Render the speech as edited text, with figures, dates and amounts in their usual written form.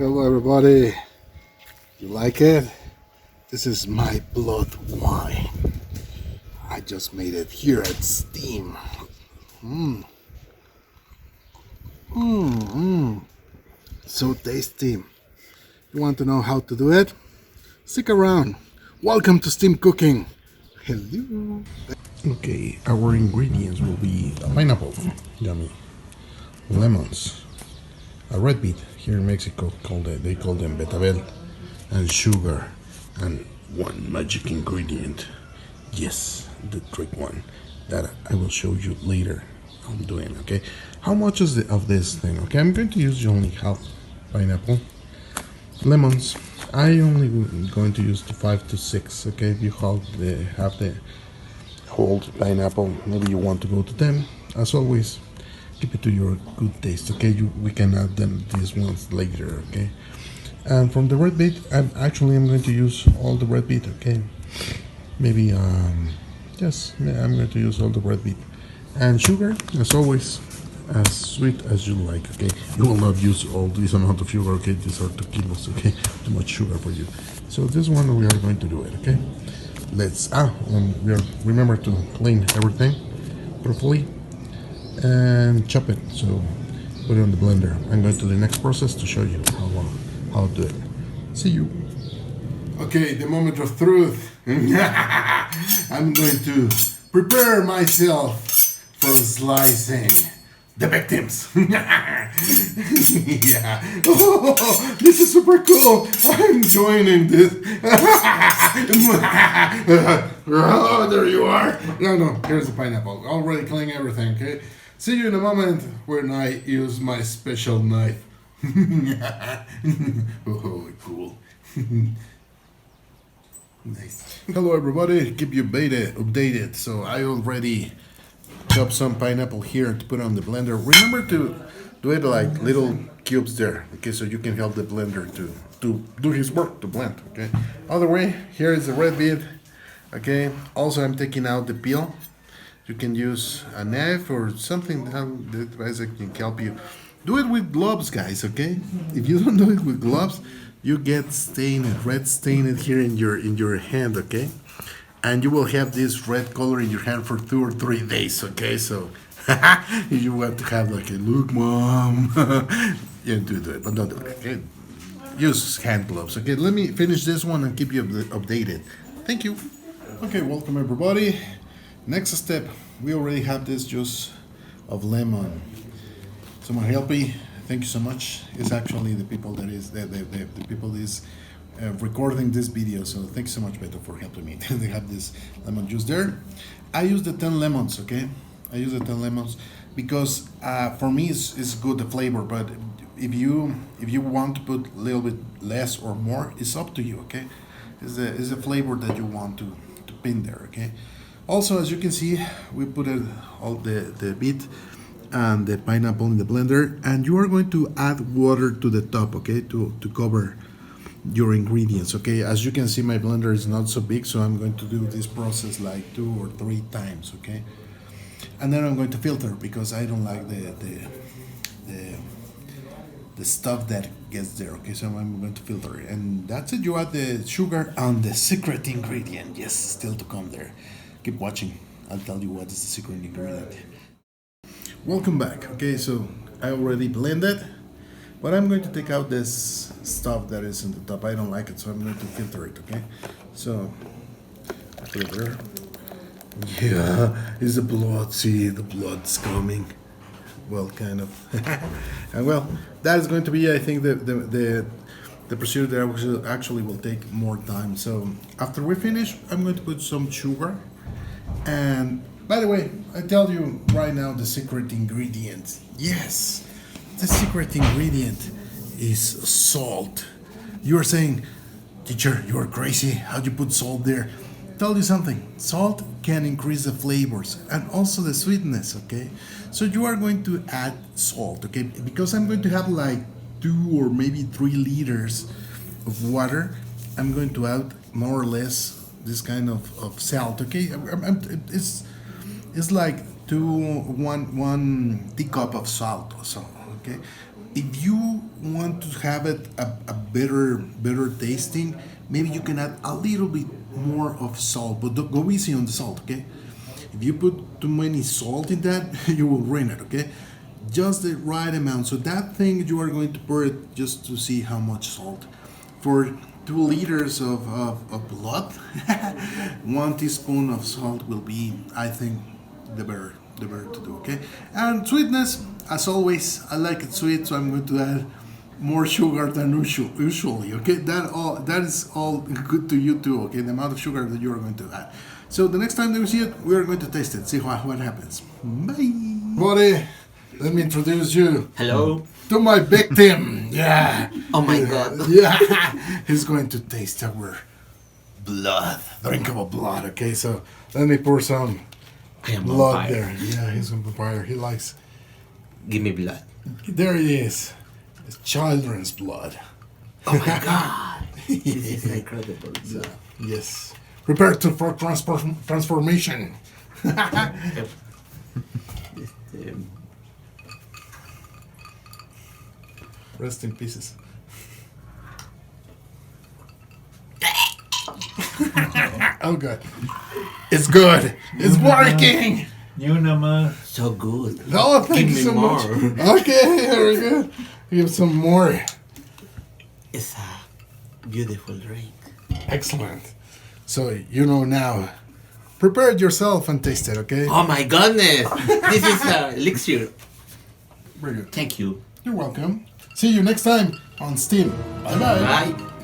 Hello everybody, you like it? This is my blood wine. I just made it here at Steam. So tasty. You want to know how to do it? Stick around. Welcome to Steam Cooking. Hello. Okay, our ingredients will be a pineapple, yummy, lemons, a red beet, here in Mexico they call them betabel, and sugar, and one magic ingredient. Yes, the trick one that I will show you later. I'm doing, okay? How much is of this thing? Okay, I'm going to use only half pineapple. Lemons, I only going to use 5 to 6. Okay, if you have the whole pineapple, maybe you want to go to 10. As always, keep it to your good taste. Okay, we can add them these ones later. Okay, and from the red beet, I'm going to use all the red beet. Okay, maybe yes, I'm going to use all the red beet. And sugar, as always, as sweet as you like. Okay, you will not use all this amount of sugar. Okay, these are 2 kilos. Okay, too much sugar for you. So this one we are going to do it. Okay, let's remember to clean everything properly and chop it. So put it on the blender. I'm going to the next process to show you how to do it. See you. Okay, the moment of truth. I'm going to prepare myself for slicing the victims. Yeah. Oh, this is super cool. I'm joining this. Oh, there you are. No, here's the pineapple. Already cleaning everything, okay? See you in a moment when I use my special knife. Oh, cool. Nice. Hello everybody, keep you updated. So I already chop some pineapple here to put on the blender. Remember to do it like little cubes there, okay, so you can help the blender to do his work, to blend, okay. Other way, here is the red beet, okay. Also, I'm taking out the peel. You can use a knife or something that can help you. Do it with gloves, guys, okay. If you don't do it with gloves, you get red stained here in your hand, okay. And you will have this red color in your hand for 2 or 3 days, okay? So, if you want to have like a look, mom, you do it, but don't do it, okay? Use hand gloves, okay? Let me finish this one and keep you updated. Thank you. Okay, welcome everybody. Next step, we already have this juice of lemon. Someone help me. Thank you so much. It's actually the people that is the people is recording this video, so thanks so much, Beto, for helping me. They have this lemon juice there. I use the 10 lemons, okay? I use the 10 lemons because for me it's good, the flavor, but if you want to put a little bit less or more, it's up to you, okay? It's the flavor that you want to pin there, okay? Also, as you can see, we put all the beet and the pineapple in the blender, and you are going to add water to the top, okay, to cover your ingredients, okay. As you can see, my blender is not so big, so I'm going to do this process like 2 or 3 times, okay. And then I'm going to filter because I don't like the stuff that gets there, okay. So I'm going to filter it, and that's it. You add the sugar and the secret ingredient, yes, still to come there. Keep watching, I'll tell you what is the secret ingredient. Welcome back. Okay, so I already blended, but I'm going to take out this stuff that is in the top. I don't like it, so I'm going to filter it, okay? So, I put it there. Yeah, it's the blood. See, the blood's coming. Well, kind of. And well, that is going to be, I think, the procedure that actually will take more time. So, after we finish, I'm going to put some sugar. And by the way, I tell you right now the secret ingredient. Yes, the secret ingredient is salt. You are saying, teacher, you are crazy. How'd you put salt there? Tell you something. Salt can increase the flavors and also the sweetness, okay? So you are going to add salt, okay? Because I'm going to have like 2 or maybe 3 liters of water. I'm going to add more or less this kind of salt, okay? It's like to one teacup of salt or so. Okay, if you want to have it a better tasting, maybe you can add a little bit more of salt, but don't go easy on the salt. Okay, if you put too many salt in that, you will ruin it. Okay, just the right amount. So that thing you are going to pour it just to see how much salt. For 2 liters of blood, 1 teaspoon of salt will be, I think, the better to do. Okay, and sweetness, as always, I like it sweet, so I'm going to add more sugar than usually. Okay, that is all good to you too. Okay, the amount of sugar that you are going to add. So the next time that we see it, we are going to taste it, see what happens. Bye, buddy. Let me introduce you. Hello. To my victim. Yeah. Oh my god. Yeah. He's going to taste our blood, drinkable blood. Okay, so let me pour some I am blood vampire. there. Yeah, he's a vampire. He likes. Give me blood. There it is. It's children's blood. Oh my god. This is incredible. Yes. Prepare for transformation. Rest in pieces. Oh god. It's good. It's working. You naman. So good. Oh, thank Give you so me more. much. Okay, very good. Give some more. It's a beautiful drink. Excellent. So you know now. Prepare it yourself and taste it, okay? Oh my goodness. This is a elixir. Very good. Thank you. You're welcome. See you next time on Steam. Bye-bye. Bye.